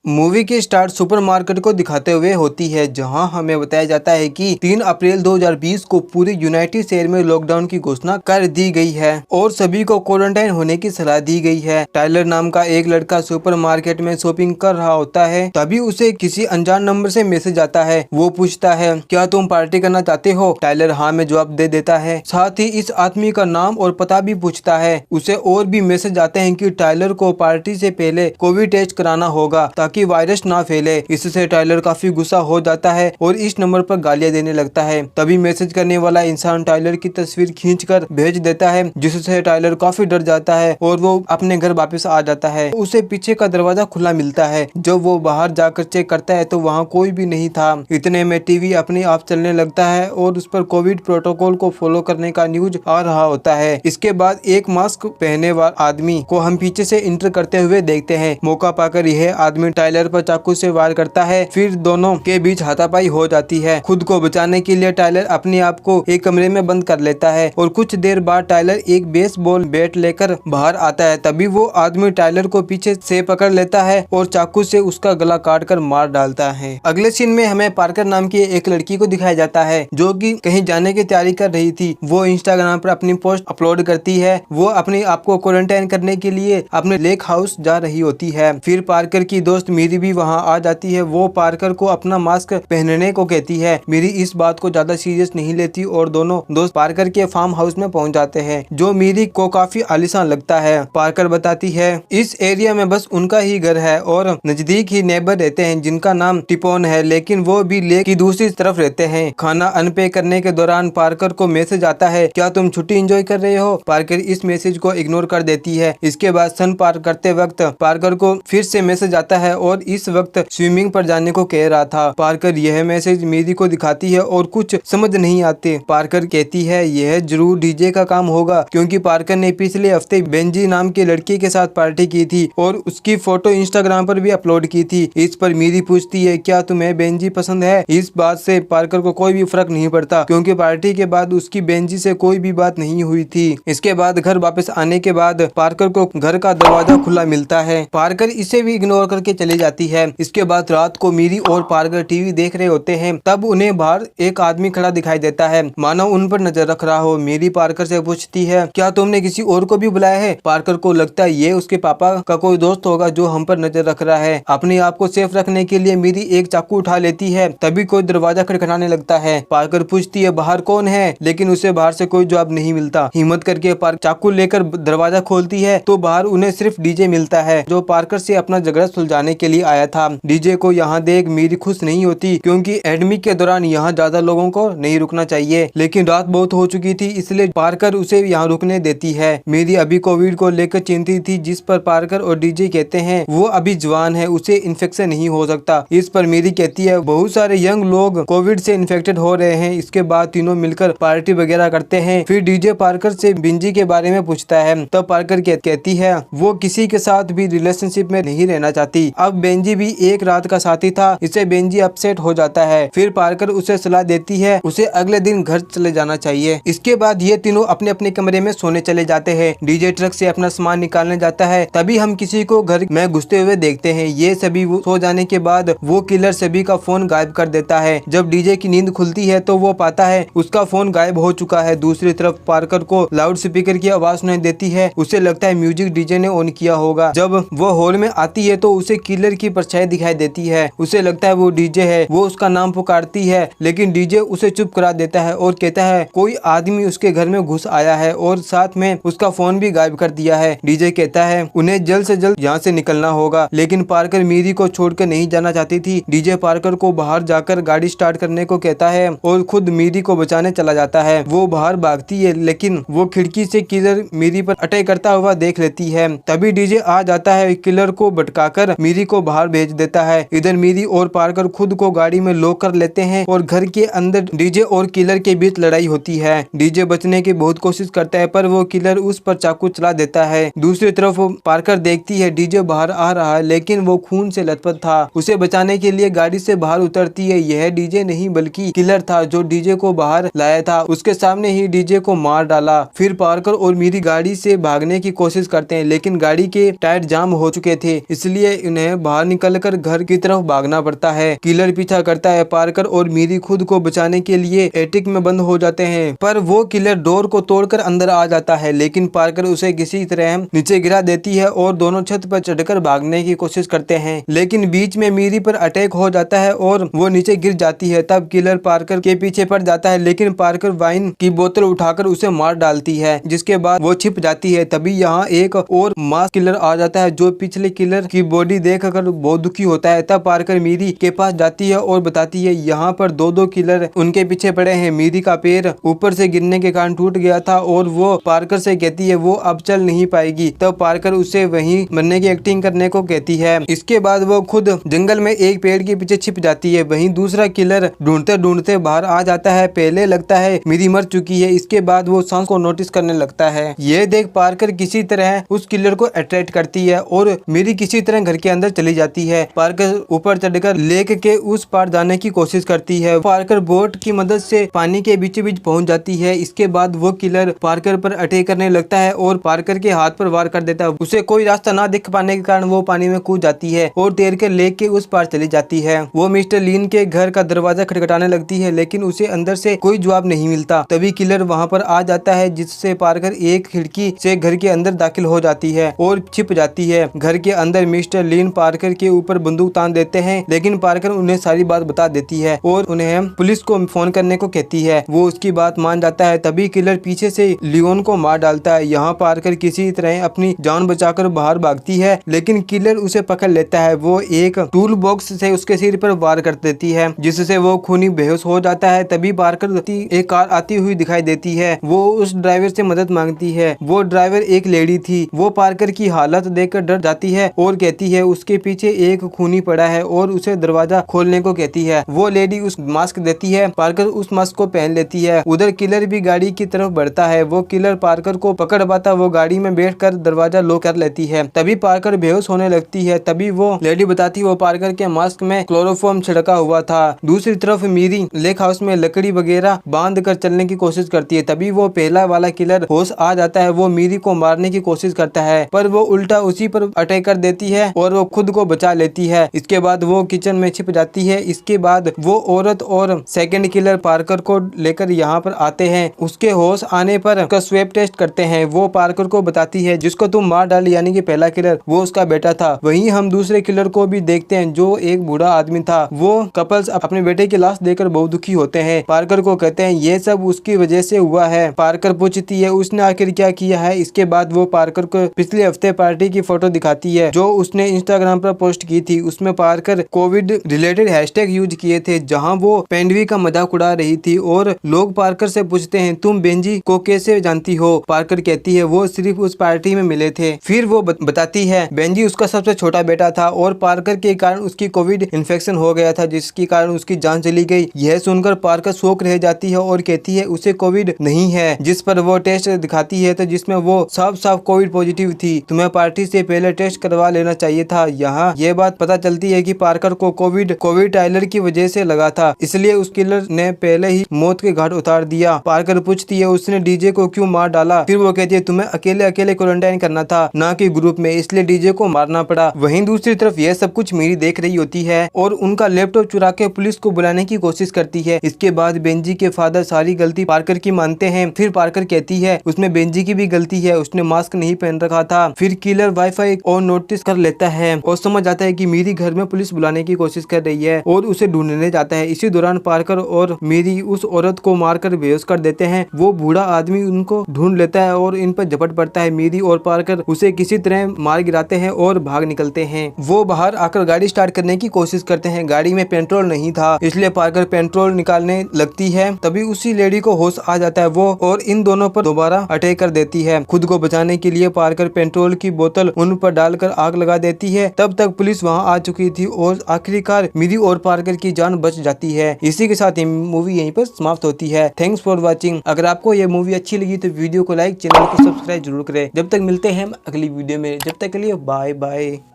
Movie की start supermarket को दिखाते हुए होती है, जहां हमें बताया जाता है कि 3 अप्रैल 2020 को पूरे यूनाइटेड शहर में लॉकडाउन की घोषणा कर दी गई है और सभी को क्वारंटाइन होने की सलाह दी गई है। टाइलर नाम का एक लड़का सुपरमार्केट में शॉपिंग कर रहा होता है, तभी उसे किसी अनजान नंबर से मैसेज आता है। वो पूछता है, क्या तुम पार्टी करना चाहते हो? टाइलर हाँ में जवाब दे देता है। साथ ही इस आदमी का नाम और पता भी पूछता है। उसे और भी मैसेज आते हैं कि टाइलर को पार्टी से पहले कोविड टेस्ट कराना होगा ताकि वायरस ना फैले। इससे टाइलर काफी गुस्सा हो जाता है और इस नंबर पर गालियां देने लगता है। तभी मैसेज करने वाला इंसान टाइलर की तस्वीर खींचकर भेज देता है, जिससे टाइलर काफी डर जाता है और वो अपने घर वापस आ जाता है। उसे पीछे का दरवाजा खुला मिलता है। जब वो बाहर जाकर चेक करता है तो वहाँ कोई भी नहीं था। इतने में टीवी अपने आप चलने लगता है और उस पर कोविड प्रोटोकॉल को फॉलो करने का न्यूज आ रहा होता है। इसके बाद एक मास्क पहने वाला आदमी को हम पीछे से इंटर करते हुए देखते हैं। मौका पाकर यह आदमी टाइलर पर चाकू से वार करता है, फिर दोनों के बीच हाथापाई हो जाती है। खुद को बचाने के लिए टाइलर अपने आप को एक कमरे में बंद कर लेता है और कुछ देर बाद टाइलर एक बेसबॉल बैट लेकर बाहर आता है। तभी वो आदमी टाइलर को पीछे से पकड़ लेता है और चाकू से उसका गला काटकर मार डालता है। अगले सीन में हमें पार्कर नाम की एक लड़की को दिखाया जाता है, जो कि कहीं जाने की तैयारी कर रही थी। वो इंस्टाग्राम पर अपनी पोस्ट अपलोड करती है। वो अपने आप को क्वारंटाइन करने के लिए अपने लेक हाउस जा रही होती है। फिर पार्कर की दोस्त मीरी भी वहां आ जाती है। वो पार्कर को अपना मास्क पहनने को कहती है। मीरी इस बात को ज्यादा सीरियस नहीं लेती और दोनों दोस्त पार्कर के फार्म हाउस में पहुंच जाते हैं, जो मीरी को काफी आलीशान लगता है। पार्कर बताती है, इस एरिया में बस उनका ही घर है और नजदीक ही नेबर रहते हैं जिनका नाम टिपोन है, लेकिन वो भी लेक की दूसरी तरफ रहते हैं। खाना अनपैक करने के दौरान पार्कर को मैसेज आता है, क्या तुम छुट्टी एंजॉय कर रहे हो? पार्कर इस मैसेज को इग्नोर कर देती है। इसके बाद सन पार करते वक्त पार्कर को फिर से मैसेज आता है और इस वक्त स्विमिंग पर जाने को कह रहा था। पार्कर यह मैसेज मीरी को दिखाती है और कुछ समझ नहीं आते। पार्कर कहती है, यह जरूर डीजे का काम होगा, क्योंकि पार्कर ने पिछले हफ्ते बेंजी नाम के लड़के के साथ पार्टी की थी और उसकी फोटो इंस्टाग्राम पर भी अपलोड की थी। इस पर मीरी पूछती है, क्या तुम्हें बेंजी पसंद है? इस बात से पार्कर को कोई भी फर्क नहीं पड़ता, क्योंकि पार्टी के बाद उसकी बेंजी से कोई भी बात नहीं हुई थी। इसके बाद घर वापस आने के बाद पार्कर को घर का दरवाजा खुला मिलता है। पार्कर इसे भी इग्नोर करके चली जाती है। इसके बाद रात को मीरी और पार्कर टीवी देख रहे होते हैं। तब उन्हें बाहर एक आदमी खड़ा दिखाई देता है, मानो उन पर नजर रख रहा हो। मीरी पार्कर से पूछती है, क्या तुमने किसी और को भी बुलाया है? पार्कर को लगता है ये उसके पापा का कोई दोस्त होगा जो हम पर नजर रख रहा है। अपने आप को सेफ रखने के लिए मीरी एक चाकू उठा लेती है। तभी कोई दरवाजा खटखटाने लगता है। पार्कर पूछती है, बाहर कौन है? लेकिन उसे बाहर से कोई जवाब नहीं मिलता। हिम्मत करके पार्कर चाकू लेकर दरवाजा खोलती है तो बाहर उन्हें सिर्फ डीजे मिलता है, जो पार्कर से अपना झगड़ा सुलझाने के लिए आया था। डीजे को यहाँ देख मीरी खुश नहीं होती, क्योंकि एडमिट के दौरान यहाँ ज्यादा लोगों को नहीं रुकना चाहिए, लेकिन रात बहुत हो चुकी थी, इसलिए पार्कर उसे यहाँ रुकने देती है। मीरी अभी कोविड को लेकर चिंतित थी, जिस पर पार्कर और डीजे कहते हैं वो अभी जवान है, उसे इन्फेक्शन नहीं हो सकता। इस पर मीरी कहती है, बहुत सारे यंग लोग कोविड से इन्फेक्टेड हो रहे हैं। इसके बाद तीनों मिलकर पार्टी वगैरह करते हैं। फिर डीजे पार्कर से बेंजी के बारे में पूछता है। तब पार्कर कहती है वो किसी के साथ भी रिलेशनशिप में नहीं रहना चाहती। अब बेंजी भी एक रात का साथी था, इससे बेंजी अपसेट हो जाता है। फिर पार्कर उसे सलाह देती है उसे अगले दिन घर चले जाना चाहिए। इसके बाद ये तीनों अपने अपने कमरे में सोने चले जाते हैं। डीजे ट्रक से अपना सामान निकालने जाता है, तभी हम किसी को घर में घुसते हुए देखते हैं। ये सभी सो जाने के बाद वो किलर सभी का फोन गायब कर देता है। जब डीजे की नींद खुलती है तो वो पाता है उसका फोन गायब हो चुका है। दूसरी तरफ पार्कर को लाउड स्पीकर की आवाज सुनाई देती है। उसे लगता है म्यूजिक डीजे ने ऑन किया होगा। जब वो हॉल में आती है तो उसे किलर की परछाई दिखाई देती है। उसे लगता है वो डीजे है। वो उसका नाम पुकारती है, लेकिन डीजे उसे चुप करा देता है और कहता है कोई आदमी उसके घर में घुस आया है और साथ में उसका फोन भी गायब कर दिया है। डीजे कहता है उन्हें जल्द से जल्द यहाँ से निकलना होगा, लेकिन पार्कर मीरी को छोड़कर नहीं जाना चाहती थी। डीजे पार्कर को बाहर जाकर गाड़ी स्टार्ट करने को कहता है और खुद मीरी को बचाने चला जाता है। वो बाहर भागती है, लेकिन वो खिड़की से किलर मीरी पर अटैक करता हुआ देख लेती है। तभी डीजे आ जाता है, किलर को भटकाकर मीरी को बाहर भेज देता है। इधर मीरी और पार्कर खुद को गाड़ी में लॉक कर लेते हैं और घर के अंदर डीजे और किलर के बीच लड़ाई होती है। डीजे बचने की बहुत कोशिश करता है, पर वो किलर उस पर चाकू चला देता है। दूसरी तरफ पार्कर देखती है डीजे बाहर आ रहा है, लेकिन वो खून से लथपथ था। उसे बचाने के लिए गाड़ी से बाहर उतरती है। यह डीजे नहीं बल्कि किलर था, जो डीजे को बाहर लाया था। उसके सामने ही डीजे को मार डाला। फिर पार्कर और मीरी गाड़ी से भागने की कोशिश करते हैं, लेकिन गाड़ी के टायर जाम हो चुके थे, इसलिए उन्हें उन्हें बाहर निकलकर घर की तरफ भागना पड़ता है। किलर पीछा करता है। पार्कर और मीरी खुद को बचाने के लिए एटिक में बंद हो जाते हैं, पर वो किलर डोर को तोड़कर अंदर आ जाता है, लेकिन पार्कर उसे किसी तरह नीचे गिरा देती है और दोनों छत पर चढ़कर भागने की कोशिश करते हैं, लेकिन बीच में मीरी पर अटैक हो जाता है और वो नीचे गिर जाती है। तब किलर पार्कर के पीछे पड़ जाता है, लेकिन पार्कर वाइन की बोतल उठाकर उसे मार डालती है, जिसके बाद वो छिप जाती है। तभी यहाँ एक और मास किलर आ जाता है जो पिछले किलर की बॉडी देखकर बहुत दुखी होता है। तब पार्कर मीरी के पास जाती है और बताती है यहाँ पर दो किलर उनके पीछे पड़े हैं। मीरी का पैर ऊपर से गिरने के कारण टूट गया था और वो पार्कर से कहती है वो अब चल नहीं पाएगी। तब पार्कर उसे वहीं मरने की एक्टिंग करने को कहती है। इसके बाद वो खुद जंगल में एक पेड़ के पीछे छिप जाती है। वहीं दूसरा किलर ढूंढते ढूंढते बाहर आ जाता है। पहले लगता है मीरी मर चुकी है, इसके बाद वो सांस को नोटिस करने लगता है। ये देख पार्कर किसी तरह उस किलर को अट्रैक्ट करती है और मीरी किसी तरह घर के अंदर चली जाती है। पार्कर ऊपर चढ़कर लेक के उस पार जाने की कोशिश करती है। पार्कर बोट की मदद से पानी के बीच बीच पहुंच जाती है। इसके बाद वो किलर पार्कर पर अटैक करने लगता है और पार्कर के हाथ पर वार कर देता है। उसे कोई रास्ता ना दिख पाने के कारण वो पानी में कूद जाती है और तैर के लेक के उस पार चली जाती है। वो मिस्टर लीन के घर का दरवाजा खटखटाने लगती है, लेकिन उसे अंदर से कोई जवाब नहीं मिलता। तभी किलर वहाँ पर आ जाता है, जिससे पार्कर एक खिड़की से घर के अंदर दाखिल हो जाती है और छिप जाती है। घर के अंदर मिस्टर लीन पार्कर के ऊपर बंदूक तान देते हैं, लेकिन पार्कर उन्हें सारी बात बता देती है और उन्हें पुलिस को फोन करने को कहती है। वो उसकी बात मान जाता है। तभी किलर पीछे से लियोन को मार डालता है। यहाँ पार्कर किसी तरह अपनी जान बचाकर बाहर भागती है, लेकिन किलर उसे पकड़ लेता है। वो एक टूल बॉक्स से उसके सिर पर वार कर देती है, जिससे वो खूनी बेहोश हो जाता है। तभी पार्कर एक कार आती हुई दिखाई देती है। वो उस ड्राइवर से मदद मांगती है। वो ड्राइवर एक लेडी थी। वो पार्कर की हालत देखकर डर जाती है और कहती है उसके पीछे एक खूनी पड़ा है और उसे दरवाजा खोलने को कहती है। वो लेडी उस मास्क देती है। पार्कर उस मास्क को पहन लेती है। उधर किलर भी गाड़ी की तरफ बढ़ता है। वो किलर पार्कर को पकड़ पाता वो गाड़ी में बैठकर दरवाजा लॉक कर लेती है। तभी पार्कर बेहोश होने लगती है। तभी वो लेडी बताती है वो पार्कर के मास्क में क्लोरोफॉर्म छिड़का हुआ था। दूसरी तरफ मीरी लेक हाउस में लकड़ी वगैरह बांध कर चलने की कोशिश करती है। तभी वो पहला वाला किलर होश आ जाता है। वो मीरी को मारने की कोशिश करता है, पर वो उल्टा उसी पर अटैक कर देती है और वो खुद को बचा लेती है। इसके बाद वो किचन में छिप जाती है। इसके बाद वो औरत और सेकंड किलर पार्कर को लेकर यहाँ पर आते हैं। उसके होश आने पर उसका स्वैब टेस्ट करते हैं। वो पार्कर को बताती है जिसको तुम मार डाली, यानी कि पहला किलर, वो उसका बेटा था। वहीं हम दूसरे किलर को भी देखते हैं जो एक बूढ़ा आदमी था। वो कपल्स अपने बेटे की लाश देखकर बहुत दुखी होते हैं। पार्कर को कहते हैं ये सब उसकी वजह से हुआ है। पार्कर पूछती है उसने आखिर क्या किया है। इसके बाद वो पार्कर को पिछले हफ्ते पार्टी की फोटो दिखाती है जो उसने इंस्टाग्राम पर पोस्ट की थी। उसमें Parker Covid related hashtag use किए थे, जहां वो पेंडेमिक का मजाक उड़ा रही थी और लोग पार्कर से पूछते हैं तुम बेंजी को कैसे जानती हो। पार्कर कहती है वो सिर्फ उस पार्टी में मिले थे। फिर वो बताती है बेंजी उसका सबसे छोटा बेटा था और पार्कर के कारण उसकी कोविड इन्फेक्शन हो गया था, जिसके कारण उसकी जान चली गई। यह सुनकर पार्कर शौक रह जाती है और कहती है उसे कोविड नहीं है, जिस पर वो टेस्ट दिखाती है तो जिसमें वो साफ साफ कोविड पॉजिटिव थी। तुम्हें पार्टी से पहले टेस्ट करवा लेना चाहिए था। यहाँ ये बात पता चलती है कि पार्कर को कोविड टाइलर की वजह से लगा था, इसलिए उस किलर ने पहले ही मौत के घाट उतार दिया। पार्कर पूछती है उसने डीजे को क्यों मार डाला। फिर वो कहती है तुम्हें अकेले अकेले क्वारंटाइन करना था, ना कि ग्रुप में, इसलिए डीजे को मारना पड़ा। वहीं दूसरी तरफ यह सब कुछ मीरी देख रही होती है और उनका लैपटॉप चुरा के पुलिस को बुलाने की कोशिश करती है। इसके बाद बेंजी के फादर सारी गलती पार्कर की मानते हैं। फिर पार्कर कहती है उसमें बेंजी की भी गलती है, उसने मास्क नहीं पहन रखा था। फिर किलर वाईफाई और नोटिस कर लेता है और समझ आता है कि मीरी घर में पुलिस बुलाने की कोशिश कर रही है और उसे ढूंढने जाता है। इसी दौरान पार्कर और मीरी उस औरत को मारकर बेहोश कर देते हैं। वो बूढ़ा आदमी उनको ढूंढ लेता है और इन पर झपट पड़ता है। मीरी और पार्कर उसे किसी तरह मार गिराते हैं और भाग निकलते हैं। वो बाहर आकर गाड़ी स्टार्ट करने की कोशिश करते हैं। गाड़ी में पेट्रोल नहीं था, इसलिए पार्कर पेट्रोल निकालने लगती है। तभी उसी लेडी को होश आ जाता है वो और इन दोनों पर दोबारा अटैक कर देती है। खुद को बचाने के लिए पार्कर पेट्रोल की बोतल उन पर डालकर आग लगा देती है। तब तक पुलिस वहां आ चुकी थी और आखिरकार मीरी और पार्कर की जान बच जाती है। इसी के साथ ये मूवी यहीं पर समाप्त होती है। Thanks for watching. अगर आपको ये मूवी अच्छी लगी तो वीडियो को लाइक, चैनल को सब्सक्राइब जरूर करें। जब तक मिलते हैं अगली वीडियो में, जब तक के लिए बाय बाय।